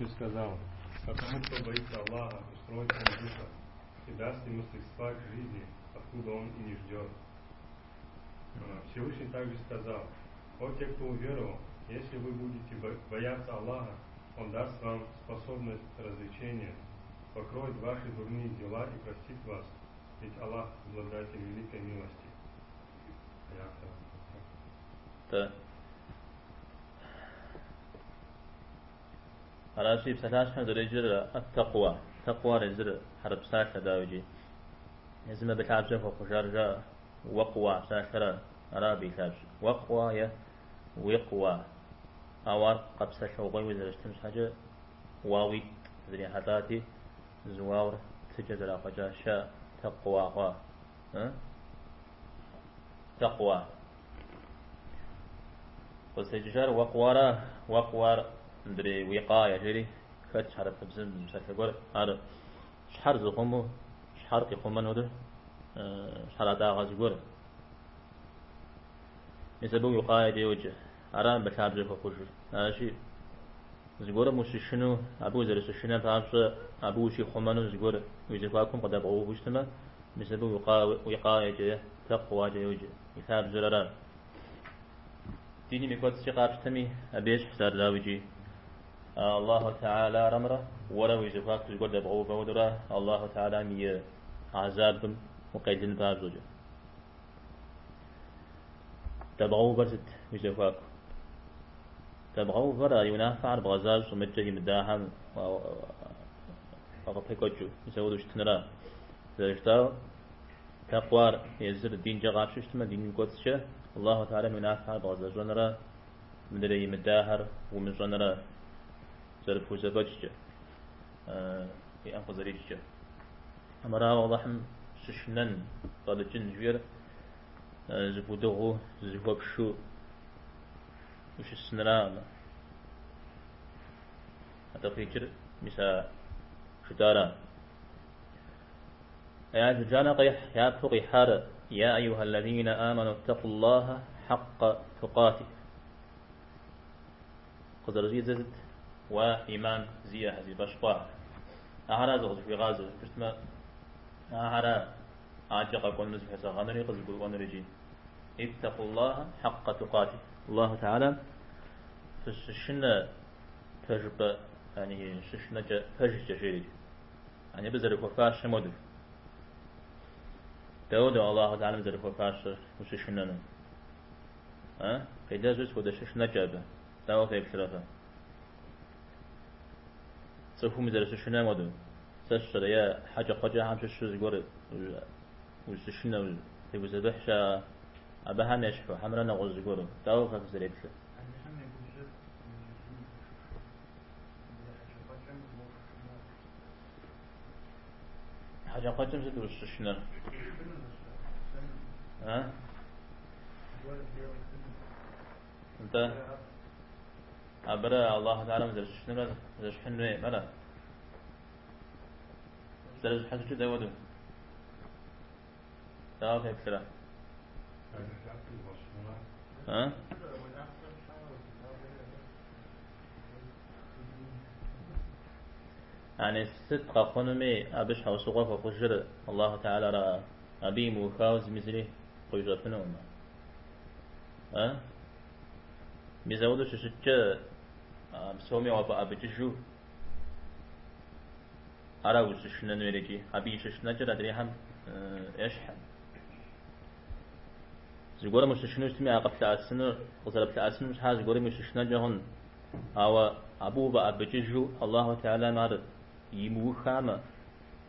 сказал: потому кто боится Аллаха, устроит ему выход и даст ему средства к жизни, откуда он и не ждет. Всевышний также сказал: о те, кто уверовал, если вы будете бояться Аллаха, Он даст вам способность развлечения, покроет ваши дурные дела и простит вас, ведь Аллах обладатель великой милости. راشي بسلاش هذا رجل التقوى تقوى رجل حرب ساكة داوجي يزم بتعب جفو خشارجا وقوى ساكرة رابي تابش وقوى يا وقوى أوار قبسة شوقي وزر اشتمس حاجة واوي ذري حتاتي زواور تجد الأخجا شاء تقوى تقوى وسججار وقوار ندري وقاية جري كات شحر تبزم بمسافة قول هذا شحر زقومو شحر قيقوم نودر شحر داغز قول يسبو وقاية دي وجه أرام بتعب زي فوقوشر هذا شيء زقول موسى شنو أبو زرس شنو تعرف أبو شي خمانو زقول ويزفاكم قد أبغوا بوشتما يسبو وقاية جي تقوى جي وجه يثاب زراران ديني ميكوت سيقاب تمي أبيش حسار لاوجي الله تعالى رمره ولو يزفاك تقول دبغو بودرة الله تعالى مي عذابكم وقيدين باب زوجه تبغو برزت يزفاك تبغو برا ينافع بغزاز ومجه مداهم وغطيكوجو يسودوش تنرا زرشتاو تقوار يزر الدين جغاب ششتما دين قدسه الله تعالى منافع بغزاز ونرا مدري مداهر ومزونرا زرفو زبجة في أنفذ ريجة أمرا والله سشنن قال جن جوير زبودغو زبوبشو وش السنرام هذا فيجر مسا شدارا يا جانا قيح يا فقي حار يا أيها الذين آمنوا اتقوا الله حق تقاته قدر زيد وإيمان زيه هذه بشقاء أهرا زغز في غازة كرتما أهرا عاجق أقول نزل حسا غنري قزل قول رجي اتقوا الله حق تقاته الله تعالى فالشنة تجربة يعني شنة فجر جشيري يعني بزرق وفاش مدر داود الله تعالى بزرق وفاش وشنة قيدا زوز ودا شنة جابه داود يكسرفه سوف مدرس شنو مودو سشر يا حاجة قجة هم شو زجور وشنو تبي زبحشة أبها نشفه حمرنا نغز زجور تاو خف زريبته حاجة قجة مزد وش شنو ها أنت أبرا الله تعالى مدرس شنو مدرس حنوي ملا مدرس حسن شو داودو تعرف هيك كلام ها يعني ست قانوني أبش حوسقة فخشر الله تعالى را أبي مخاوز مثلي قيزة فنوم ها بيزودو شو بسومي وابا أبجشو أراوس شنو نريجي أبي شنو جرا دري هم إيش هم زغورة مش شنو اسمي أقف تأسنر وصل بتأسنر مش حاجة زغورة مش شنو جهون أو أبو بأبجشو الله تعالى مار يمو خامة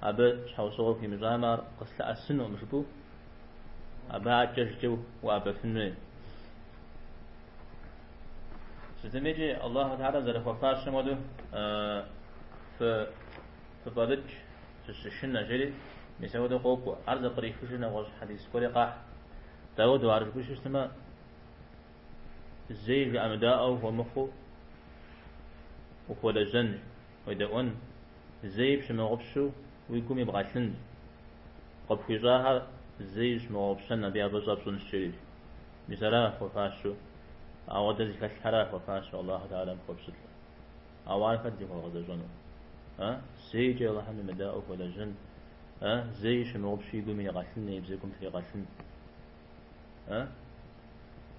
أب شاوسو في مزامر قص تأسنر مش بو أبا أجشجو وأبا فنوي ستميجي الله تعالى زرف وفاش مودو فبادج تششنا جري مسود قوقو عرض قريش فشنا وش حديث كل قاح داود وعرض كل شيء زي في أمداءه ومخو وقول الجن ويدعون زي بش مغبشو ويقوم يبغاشن قب في ظاهر زي بش مغبشن بيا بزاب سن الشريف مثلا وفاشو أود ذلك الحراك وفاش الله تعالى مخبصت أوان فدي هو غدا جنو سيجي الله هم مداؤك ولا جن زي شموغ بشي يقول من يغسلن يبزيكم في يغسلن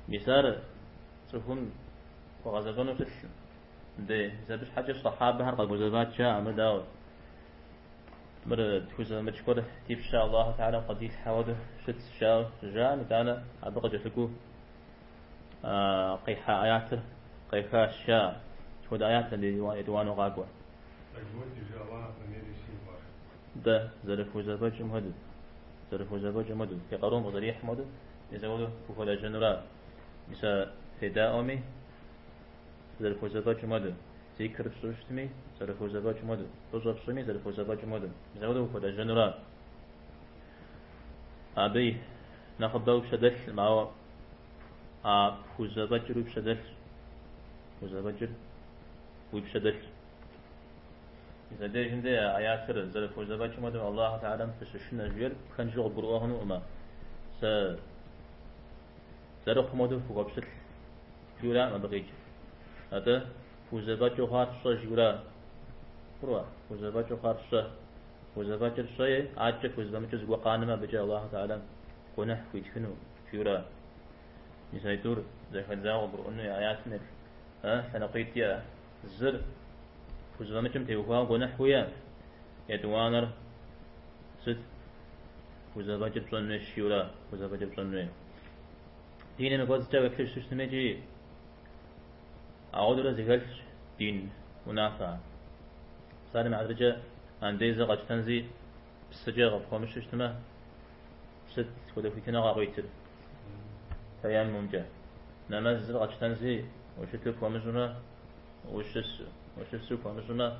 مثال تكون وغدا جنو تسلم ده زبش حاجة الصحابة هرقا قزبات شاء مداؤ مرة تكوزا مشكورة تيب شاء الله تعالى قديس حوده شت شاء جاء مدانا أبقى جتكو قيحة آياته قيحة الشاء شود آيات اللي يدوانو غاقوا ده زرفو زباج مهدو زرفو زباج مهدو في قرون بضريح مهدو يزولو فولا جنرال مثل فداء أمي زرفو زباج مهدو ذكر بسوشتمي زرفو زباج مهدو رجب سمي زرفو زباج مهدو يزولو فولا جنرال أبي ناخذ بشدل معه فوزباج بشدل فوزباج وبشدل إذا ده هندي آيات كذا زل فوزباج مدن الله تعالى في الشنة جير كان شغل قرآن وما س زرق مدن فوق بشدل جورا ما بقيج هذا فوزباج وخار ص جورا بروا فوزباج وخار ص فوزباج الصي عاجك فوزباج وقانا ما بجاء الله تعالى قنح في شنو جورا مثال دور زي خزاو برؤنه آيات نب سنقيت يا زر فوزبامجم تيوها ونحويا يدوانر سد فوزباجب صنع الشيولا فوزباجب صنع دين مقاز جاء كثير سيستمجي أعود رزقل دين منافع صار مع الرجاء عن ديزا قد تنزي بسجاغ بخومش اجتماع سد ودفيتنا غاقيتر فيان ممجا نماز قد تنزي وشتلك ومزنا وشسوك ومزنا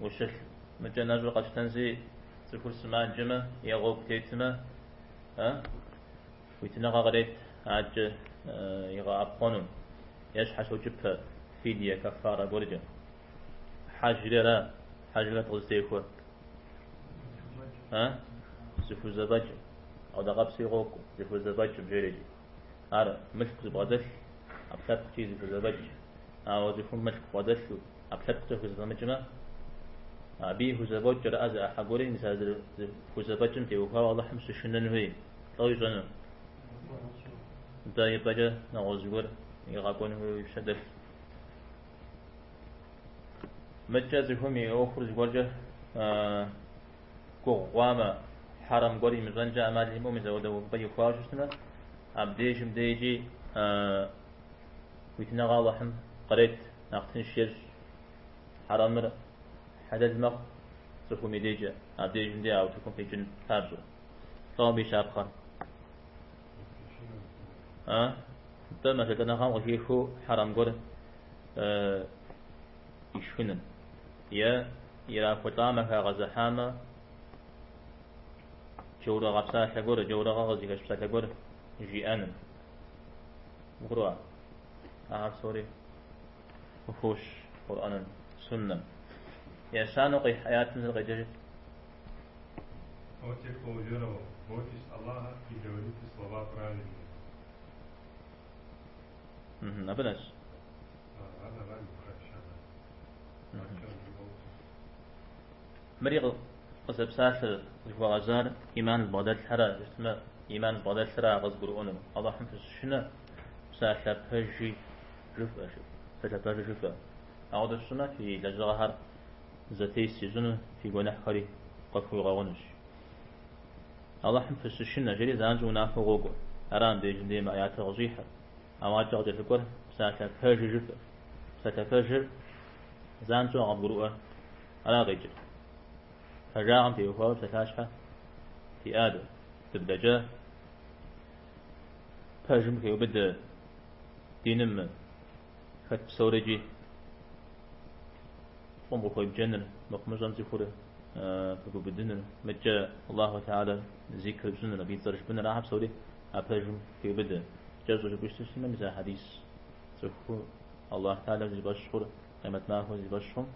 وشل مجانا جو قد تنزي تكون سماء جمع يغوب تيتما ويتنغى غريت عج يغاب قانون يشحش وجبها فيديا كفارة برجة حاجة لا تغزيكوا زفو زباج أو دغاب سيغوكو زفو زباج بجريجي أرى ملك زبادش أبسط شيء زفو زباج أو زفو ملك بادشو أبسط زفو زباجما أبيه زباج جرى أز أحقوري مثال زفو زباجم تيوها والله حمس الشنن هي طوي جنن دا يبجى نغزور يغاقون هو يشدف مجازهم يأخرج ورجه قواما حرم قري مزنجا أمالهم ومزودوا بيخواج استنا عبديش مديجي ويتنغى لحم قريت ناقتن الشير حرم حدد مق سكو مديجا عبديش مدي أو تكون في جن تارجو طوبي شابخان تم مثلا خام وشيخو حرم قر يشفنن يا يرا فتامك غزحامة جورا غبسا تقول جورا غزي غبسا تقول جيانا مقروا سوري وفوش قرآن سنة يا سانقي حياة من الغجر Отец поуверовал, бойтесь Аллаха и говорите слова правильные. أبنس مريق قصب ساسر الفغازار إيمان البادات الحرا اسمه إيمان البادات الحرا غز قرؤونه الله حمد الشنة ساسر بهجي رفع ساسر بهجي رفع أعود السنة في لجغهر ذاتي السيزون في قناح خري قفو غوانش الله حمد الشنة جري زانجو نافو غوغو أران دي جندي ما آيات غزيحة أواجه غجر فكره ساسر بهجي رفع ساسر بهجي زانجو غب قرؤه على غيجر فجاء في وفاة ستاشحة في آدم تبدأ جاء فاجم كي يبدأ دينم خد بسورجي قم بخوي بجنن مقمجان زفورة فقو بدنن مجا الله تعالى ذكر بسنن بيتزرش بنا راح بسوري فاجم كي يبدأ جازو جبشتش من مثل حديث سفو الله تعالى زي باشخور قيمة ما هو زي باشهم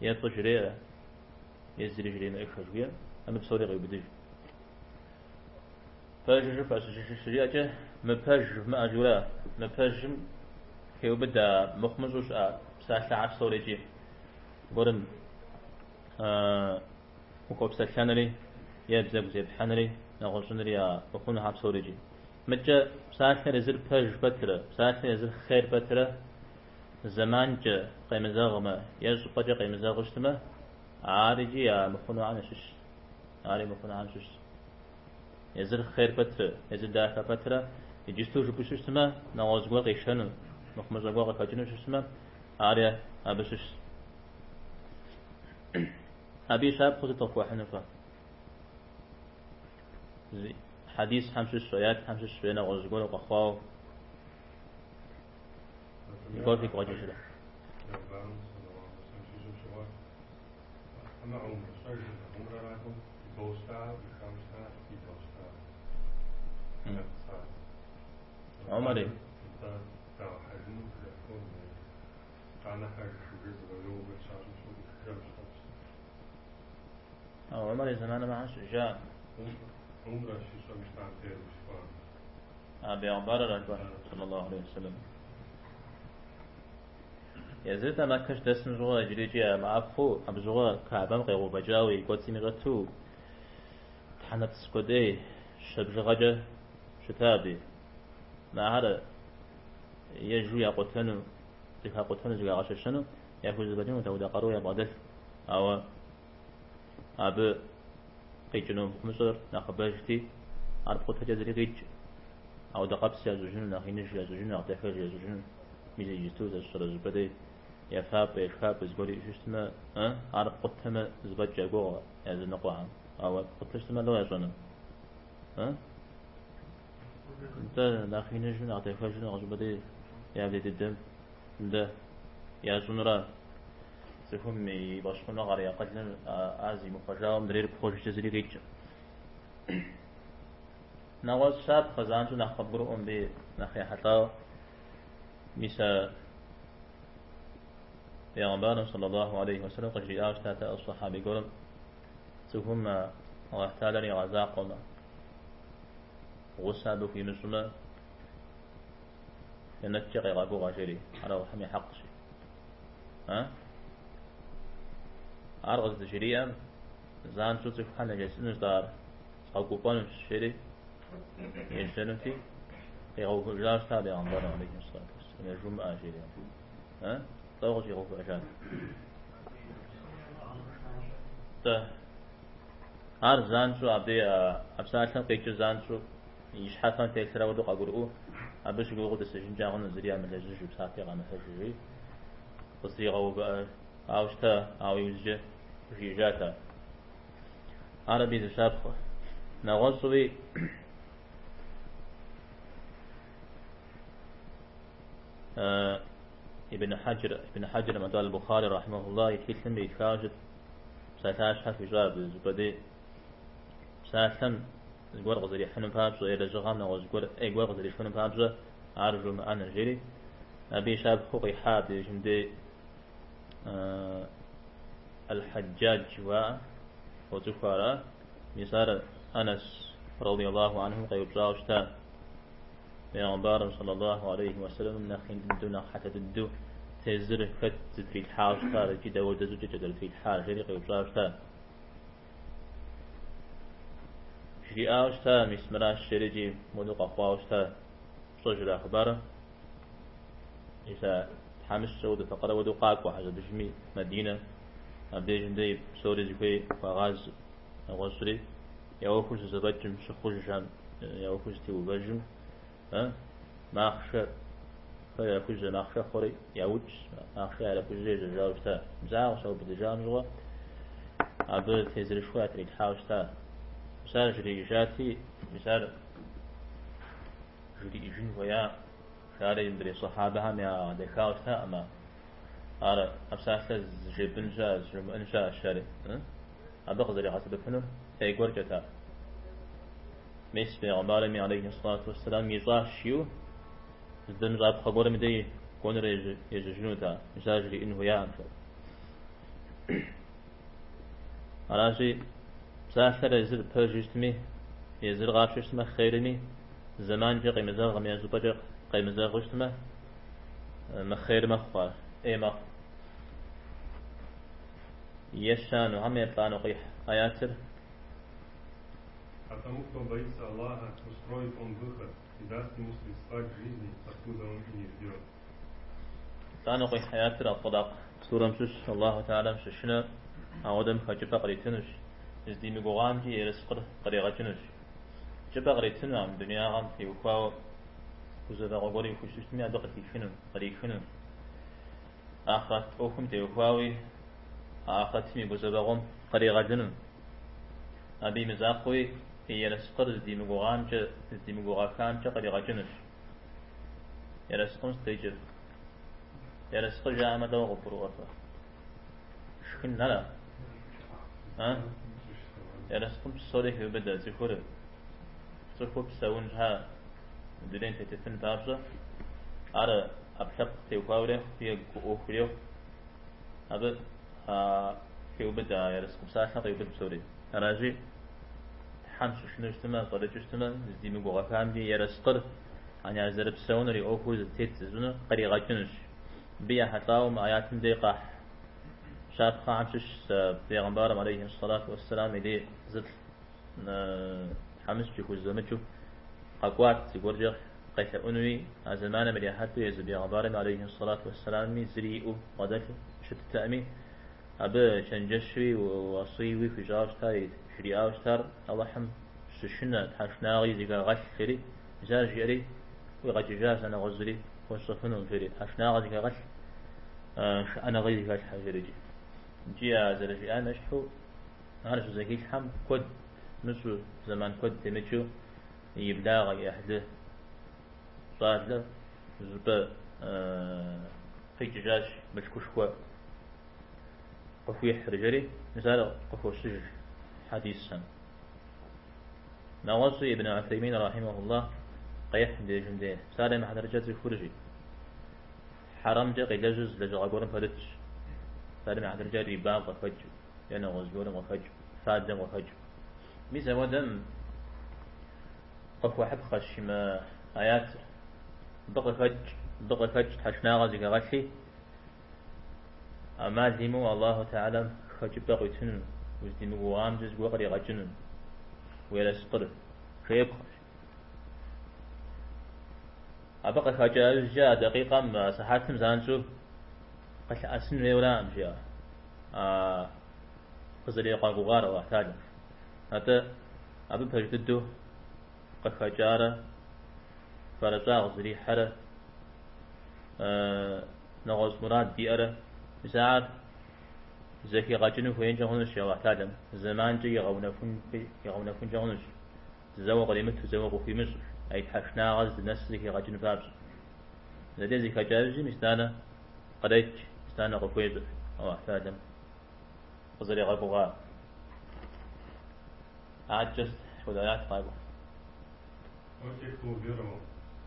يطلع جريئة يزري جرينا إخرجيا أما بصوري غير بديج فاجر فاجر مباجر ما أجولا مباجر كي يبدأ مخمزوش ساعة عشر سوريجي قرم وكوب سكانري يبزق زيب حنري نغوصنري يا بخون حاب سوريجي متى ساعة نزل بج بترة ساعة نزل خير بترة زمان جا قيم زغمة يزق جا قيم زغشتمه عارجي يا بخون عنشش عاري بخون عنشش يزل خير بترة يزل دافع بترة يجستو جبوش اسمه نغوص قيشانو مخمز أقوى فاجنوش اسمه عارية أبسش أبي شاب خذ تقوى حنفة حديث حمش الشويات حمش الشوينا وزقول وقخواو يقول فيك وجه شده عمري عمري زمان معاش جاء أبي عمر رجل صلى الله عليه وسلم يزيد ما كش دسم زوا جريجي مع أخو أبزوا كعبام قيو بجاوي قوتي مغتو تحنت سكودي شبجغجة شتابي ما هذا يجو يقتنو تكا قتنو زي عششنو يأخذ بدون تودا قرو يبادل أو أب قيجنو مصر نخبجتي عرب قطة جزري قيج أو دقابس يزوجون نخينش يزوجون أعتقد يزوجون ميزة يجتوز الشر زبدي يفاب يشفاب زبدي شستما عرب قطة ما زبد جاقوغ يزن نقوعهم أو قطة شتما لو يزونم أنت نخينش أعتقد زبدي يبدي الدم ده يزون را سهم يباشون غاري قدن عزي مفجاهم درير بخوش جزري قيج نواز شاب خزانجو نخبرهم بي نخي حتى ميسا بيغمبان صلى الله عليه وسلم قجري آوش تاتا الصحابي قولم سهم الله تعالى غزاقنا غسابو في مسلمة ينتشق يغابو غاشري على وحمي حق شي أرغز تشريئا زان شو تفحنا جسنش دار أوكوبان الشري ينشنتي يغوك جاش تابع عن بره عليه الصلاة والسلام يجوم آشيري طوغش يغوك أشان زان شو عبدي أبساعتنا قيتش زان شو يشحفان تيكسرا ودوق أقرؤو أبش يقول السجن جاغن الزريع من لجيش بساعتي غانا حجري قصي غوك أوشتا أو يوزجه جيجاتا عربي تشابخه نغصبي ابن حجر مدال البخاري رحمه الله يتكلم بيتكاجد ساتاش حرف جاب زبدي ساتم زغور غزري حنم بابز إلى جغام نغزغور إيغور غزري حنم بابز عارجو معنا جيري أبي شاب خوقي حاب جمدي الحجاج وتفارا مثال أنس رضي الله عنه قيب جاوشتا بيغمبار صلى الله عليه وسلم نخين دون حتى تدو تزر فت في الحال شتا جدا ودزو جدا في الحال جري قيب جاوشتا جري آوشتا مسمراش شريجي مدوق أخواوشتا صجر أخباره إذا حامش سود فقرا ودوقاك وحاجة بجمي مدينة أبدي جندي سوري زكوي فغاز غسري يوفوش زبجم شخوش جام يوفوش تيو بجم ما أخشى فيوفوش ما أخشى خوري يوتش ما أخشى على فوجي جاوشتا زاو سو بدجام جوا أبدي تزري شوية تريد حاوشتا مثال جري جاتي مثال جري جن ويا شاري يندري صحابها ميا دكاوشتا أما أرى أبساطة جبن جا جم إنشاء الشارع أبغى حسب فنون أيقور جتا ميس بيغمبارمي عليه الصلاة والسلام يزاح شيو زدن جاب خبر مدي كون يججنوتا مشاجري إنه يا على شيء ساحر يزر بيرجستمي يزر غاششتمه خيرني زمان جا قيمزاغ غميا زبجا قيمزاغ غشتمه مخير مخفار أي يشان وهم يطلعن قيح آياتر. А тому, кто боится Аллаха, устроит он выход и даст ему средства к жизни, откуда он и не ждет. طلعن قيح آياتر الطلاق سورة مسوش الله تعالى مسوشنا أودم خجبا قريتنوش إزدي مقوغام جي يرسقر قريغتنوش جبا قريتنو عم دنيا غام في وكواو وزبا غوري وخشوشتمي أدوق قريخنو آخرت أوكم تي وكواوي آخرت مي بزبا غم قريغتنو أبي مزاقوي يرسقر إزدي مقوغام جي إزدي مقوغاكام جي قريغتنوش يرسقم ستيجر يرسقر جاء مدى وغفر غفر شكن لا ها يرسقم بصوريك وبدأ زكورة زكور بساون جها دلين تتفن بابزة على أبحق تيوكاوري في أوخريو أبد في وبدأ يرسقم ساشنا طيب بصوري أراجي حمش شنو اجتماع طريق اجتماع زدي مقوغا كاملي يرسقر عن يعزر بساون ري أوخوز التيت زنو قريغا جنش بيا حتاهم آيات دقيقة شاب خامسش بيغمبارم عليه الصلاة والسلام إلي زد حمس جيكو زمتشو قاقوات يقول قيث أنوي زمان ملي حتى يزد بيغمبارم عليه الصلاة والسلام زريئو غدك شت التأمي أبا شنجشوي ووصيوي في جاوشتار شريعاوشتار الله حم ششنا تحشناغي زيقا غش خيري زار جيري وغش جاز أنا غزري وصفنو الفريد حشناغ زيكا غش أنا غير غش حجرجي جيا زرجي أنا شحو أنا شو زكيش حم كود نسو زمان كود تمشو يبلاغ يحده صادله زب في جاش مشكوش كوا قفوي رجري مثال قفو السجر حديث سن نواصي ابن عثيمين رحمه الله قيح دي جندي سالم حد رجال فرجي حرام جا قيل جز لجغورن فدتش سالم حد رجال ربا وفج يعني غزورن وفج فادم وفج ميزا ودم قف واحد خشم آيات بقى فج حشنا غزي غشي أما ديمو الله تعالى خجب بقى تنن وزديمو وام جز وقري غجنن ويلا سقر خيب أبقى خجاج جاء دقيقة ما صحاتهم زانشو قش أسن ولا أمشي خزري قاقوغار واحتاج حتى أبي بجددو قد خجارة فرزا غزري حرة نغز مراد بيئرة مساعد زكي غاجنو فين جهونش واحتاج زمان جي يغونفون جهونش تزوق قريمته تزوق في مصر أي حشنا غز الناس زكي غاجنو فابس لدي زكي جاجي مستانا قريت مستانا قفويز أو احتاج غزري غابوغا عجز ودايات قابو. О тех, кто уверовал,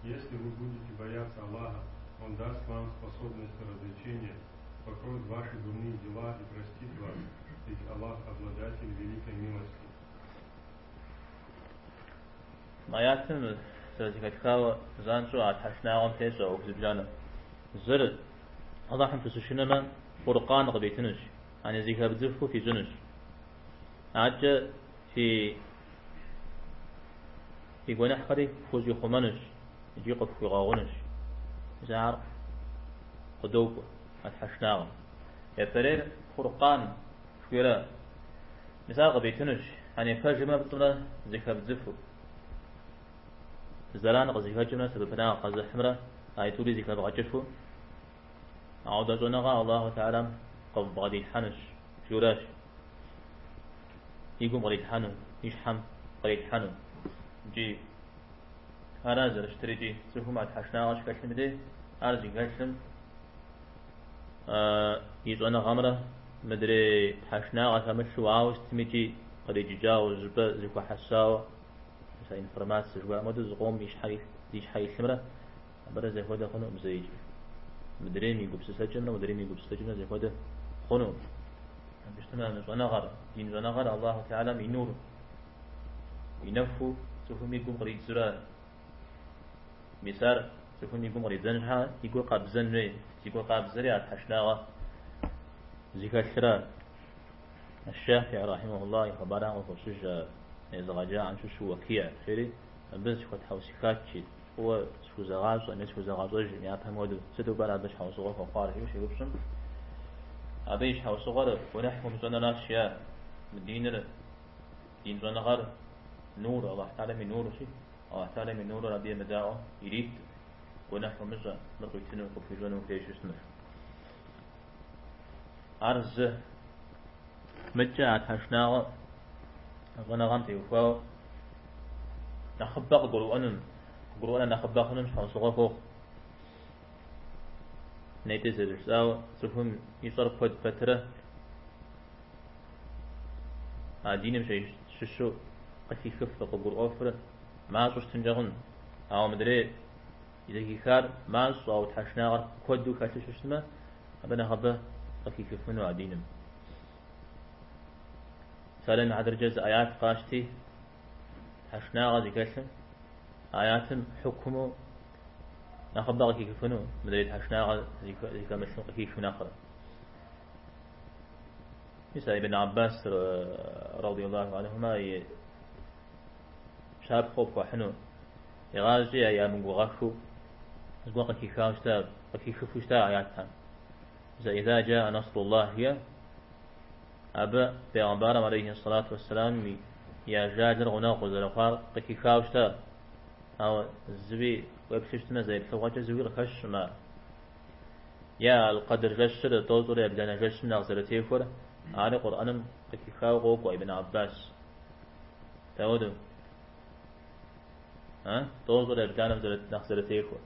если вы будете бояться Аллаха, Он даст вам способность к развлечению, покроет ваши дурные дела и простит вас, ведь Аллах обладатель великой милости. آياتنا سلسكتكاو زانشو عتحشناهم تيسا وكذبجانا زر الله حمت سشنما فرقان قبيتنش يعني زيكا بزفو في زنش عجة في قناح خري خوزي خمانش يجي قف في غاغنش زعر قدوكو عتحشناهم يفرير فرقان شويرا مثال قبيتنش يعني فاجمة بطولة زيكا بزفو زلان قزي هجمنا سبب بنا قزي حمرة هاي تولي زي كذا غجفو عودا زونغا الله تعالى قف غادي حنش جوراش يقوم غادي حنو يشحم غادي حنو جي أنا زر اشتري جي سوف ما تحشنا عاش كشلم دي أرجع كشلم يزونا غمرة مدري تحشنا عاش مش واو استمجي غادي يجاوز زكوا حساو إنفورماتيو جوا مودو زقوم يش حي ثمرة برا زي هذا خنو مزيج مدرين يجوب سجننا مدرين يجوب سجننا زي هذا خنو بيشتمل من زنا غر دين زنا غر الله تعالى من نور ينفو سوف يقوم قريب زرا مسار سوف يقوم قريب زنها يقول قاب زنري يقول قاب زري حشناغا زكاة شرا الشافعي رحمه الله يخبرنا وخصوصا إذا رجع عن شو وكيع خيري بس خد حوسكات شيء هو شو زغاز أنا شو زغاز رجع يعني فهمودو سدوا بلا بس حوسقة فقار شو شيء بسم أبيش حوسقة ونحكم زنا ناشيا مدينة دين زنا غار نور الله تعالى من نور شيء الله تعالى من نور ربي مداعو يريد ونحكم مزا مرقتنا وكفيجنا وكيش اسمه عرض مجا حشنا غنا غمتي وفاو نخبق قرؤنا نخبقنا مش حوسقة فوق نيتزل ساو سفهم يصرف فد فترة عادين مش شو قفي خف قبور أوفر ما صوش تنجغن أو مدري إذا كيكار ما صو تحشنا كودو كاتش اسمه أبنا هذا قفي خفنو عادينم سالن عدر جزء آيات قاشتي حشنا غازي كسم آياتم حكمه نخبق كيفنو مدري حشنا غازي كمثل كيف نقرأ مثل ابن عباس رضي الله عنهما شاب خوف وحنو يغازي يا من غاشو زبق كيفاشتا وكيفوشتا آياتها إذا جاء نصر الله هي أبا بيغمبار عليه الصلاة والسلام يا جادر غناق وزرقار قكيكاوشتا أو زبي ويبشتنا زي الحواجة زوي ركش ما يا القدر جشر توزر يبدأنا جشر نغزر تيفور على قرآن قكيكاو غوك وابن عباس تاودو توزر يبدأنا نغزر تيفور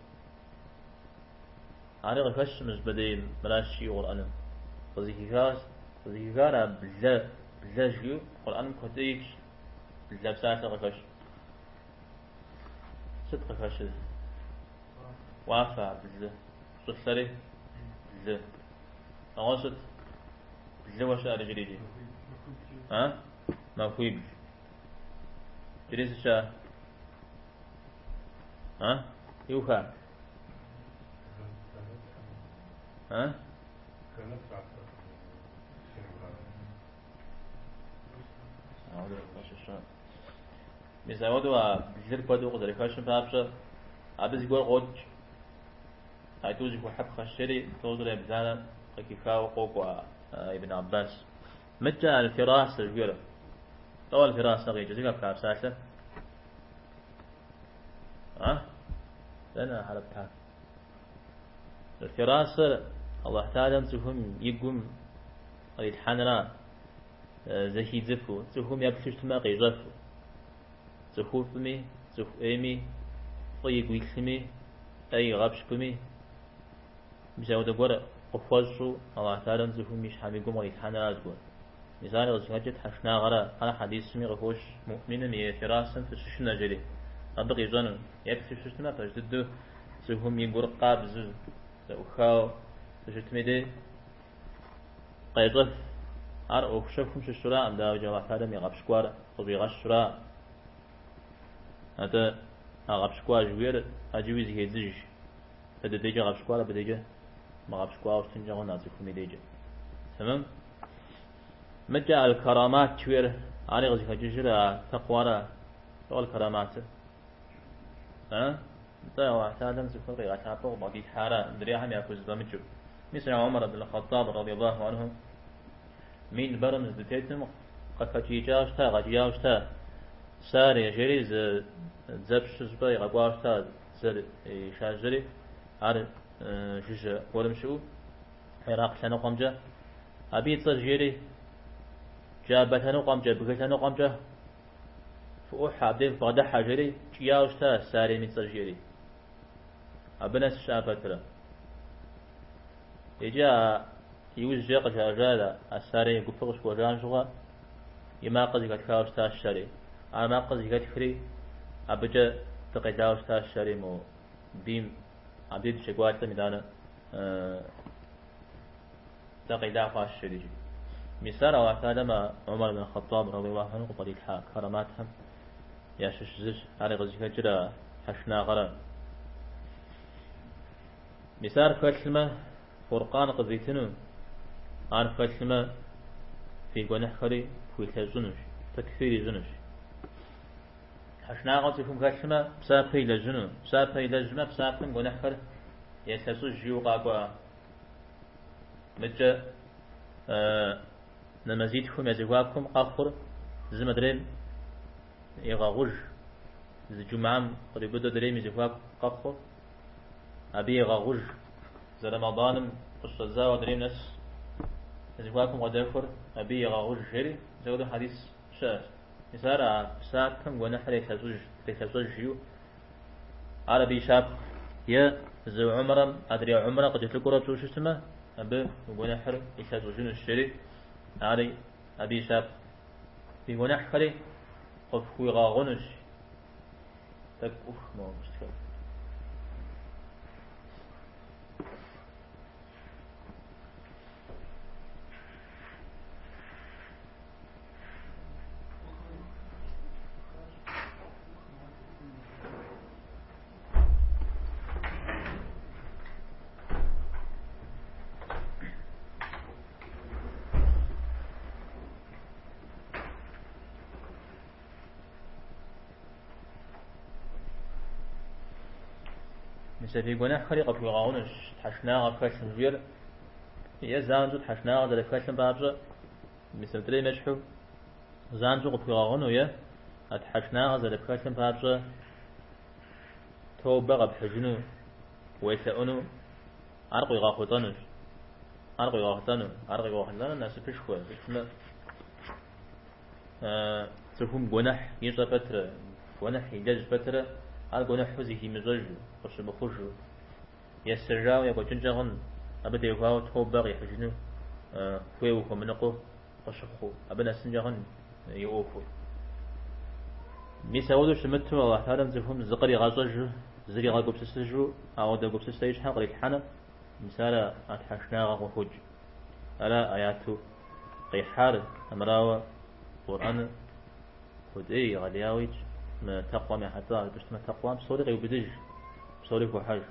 على ركش مزبدين ملاشي قرآن وزيكارا بلا جيو قرآن كتيك بلا بساعة ركش ست ركش وافع بلا صفري بلا أغسط بلا وشاء رجليجي مفهوم جريس الشاء يوخا مزاودوا بزر بدو قدر كاشن بابش أبز يقول قد هايتوزي كو حب خشري توزر يبزانا كيفاو قوقوا ابن عباس متى الفراس الجيرة طول الفراس نغي جزيقا بكاب ساسة لنا حربتها الفراس الله تعالى تفهم يقوم الحنرا زكي زفو تفهم يبشت ما قيزفو زخوف مي زخ أمي طيب ويكسمي أي غابش بمي بزود قرأ قفوزو الله تعالى زخوف مش حاميقوم ويتحانا أزقون مثال غزهجت حشنا غرا على حديث سمي غفوش مؤمنا مي فراسا فسشنا جري أبقي زنن يكسي ششتنا فجددو زخوف يقر قابز زوخاو فجتمي دي قيضف أر أخشفهم ششراء أم داو جوا تعالى مي غابش قوار قبي غشراء هذا غابشكوا جوير أجوز هيدج هذا ديجا غابشكوا لا بديجا ما غابشكوا وستنجا ونازل كم ديجا تمام متى الكرامات شوير على غزي هججرا تقوارا طول الكرامات ده واحد آدم سفر غشابه وبقي حارة دريها ميأكل زبامجو مثل عمر بن الخطاب رضي الله عنه مين برمز دتيتم قد فتيجاشتا غجياشتا سار يجري زبش زباي غواشتا زر شاجري عار جوج ورمشو عراق شنو قمجة أبي تجري جابتنا قمجة بقتنا قمجة فأوح عبدين فقد حجري جياشتا ساري من تجري أبنا الشابترا يجا يوجه قجاجالا الساري يقفقش وجانجوا يما قد كاوشتا الشري أنا قصدي كذي أبجى تقيداوش تاش شريمو بيم عبيد شقوات ميدانا تقيدا فاش شريجي مثال وعثالة ما عمر بن الخطاب رضي الله عنه قبل الحاك كراماتهم يا ششزج على غزي كجرا حشنا غرا مثال كلمة فرقان قضيتنو عارف كلمة في جناح خلي في تزنش تكفير زنش حشنا غاتي فم كاشما بسافي لجنو بسافي لجما بسافن جناح خل يتسو جيو قاقوا متى نمزيدكم يزواكم آخر زمدرين يغاغج زجمعم قد بدو دريم يزواك قاخر أبي يغاغج زي رمضان قصة الزاوة دريم ناس يزواكم غدافر أبي يغاغج شري زودو حديث شاش يسارع ساكم ونحر يتسوج جيو عربي شاب يا زو عمرا أدري عمرا قد يتلقوا ربطو شو اسمه أبي ونحر يتسوجون الشري علي أبي شاب في ونحر قف خوي غاغنش تك ما مشكلة في جناح خلي قبل غاونش حشنا غفاشن غير يا زانجو حشنا غدا فاشن بابجا مثل تري مشحو زانجو قبل غاون ويا حشنا غدا فاشن بابجا توبة قبل حجنو ويسأنو أرقي غاختانوش أرقي غاختانو الناس بيشكوا بيشما تفهم جناح يجا فترة جناح يجاج فترة على جناح فزيه مزاج خش بخشو يسرجاو يقول جنجهن أبدا يفاو توبة يحجنو فيو منقو خشخو أبدا سنجهن يوفو ميساودو شمتو الله تعالى تفهم زقري غازجو زري غاقب سسجو أو دا قب سسيج حقري الحنا مثال أتحشنا غاقو ألا آياتو قيحار أمراوة قرآن خدئي غلياويج ما تقوى ما حتى بشت ما تقوى بصوري غيو بدج بصوري كو حاج